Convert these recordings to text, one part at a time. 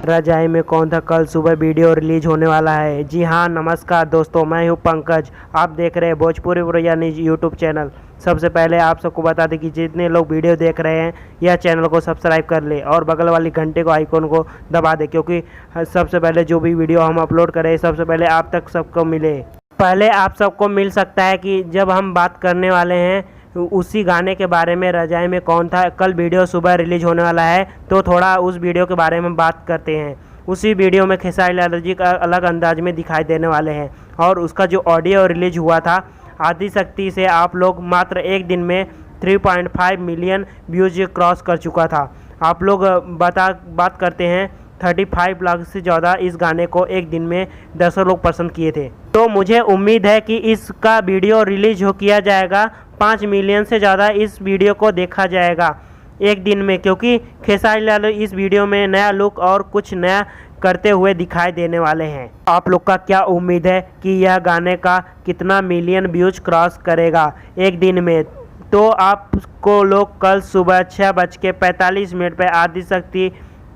रजाई में कौन था कल सुबह वीडियो रिलीज होने वाला है। जी हाँ, नमस्कार दोस्तों, मैं हूँ पंकज। आप देख रहे हैं भोजपुरी बुरैया न्यूज यूट्यूब चैनल। सबसे पहले आप सबको बता दें कि जितने लोग वीडियो देख रहे हैं यह चैनल को सब्सक्राइब कर ले और बगल वाली घंटे को आइकॉन को दबा दे, क्योंकि सबसे पहले जो भी वीडियो हम अपलोड करें सबसे पहले आप तक सबको मिले। पहले आप सबको मिल सकता है कि जब हम बात करने वाले हैं उसी गाने के बारे में, रजाई में कौन था, कल वीडियो सुबह रिलीज होने वाला है, तो थोड़ा उस वीडियो के बारे में बात करते हैं। उसी वीडियो में खेसारी लाल जी का अलग अंदाज में दिखाई देने वाले हैं और उसका जो ऑडियो रिलीज हुआ था आदिशक्ति से आप लोग मात्र एक दिन में 3.5 मिलियन व्यूज क्रॉस कर चुका था। आप लोग बात करते हैं 35 लाख से ज़्यादा इस गाने को एक दिन में 10 लोग पसंद किए थे। तो मुझे उम्मीद है कि इसका वीडियो रिलीज किया जाएगा, 5 मिलियन से ज़्यादा इस वीडियो को देखा जाएगा एक दिन में, क्योंकि खेसारी लाल इस वीडियो में नया लुक और कुछ नया करते हुए दिखाई देने वाले हैं। आप लोग का क्या उम्मीद है कि यह गाने का कितना मिलियन व्यूज क्रॉस करेगा एक दिन में? तो आपको लोग कल सुबह 6:45 पर आदिशक्ति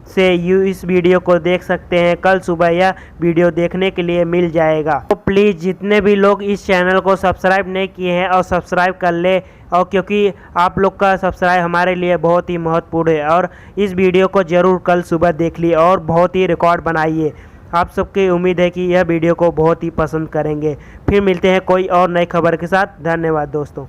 से इस वीडियो को देख सकते हैं। कल सुबह यह वीडियो देखने के लिए मिल जाएगा। तो प्लीज़ जितने भी लोग इस चैनल को सब्सक्राइब नहीं किए हैं और सब्सक्राइब कर ले, और क्योंकि आप लोग का सब्सक्राइब हमारे लिए बहुत ही महत्वपूर्ण है। और इस वीडियो को ज़रूर कल सुबह देख लिए और बहुत ही रिकॉर्ड बनाइए। आप सबकी उम्मीद है कि यह वीडियो को बहुत ही पसंद करेंगे। फिर मिलते हैं कोई और नई खबर के साथ। धन्यवाद दोस्तों।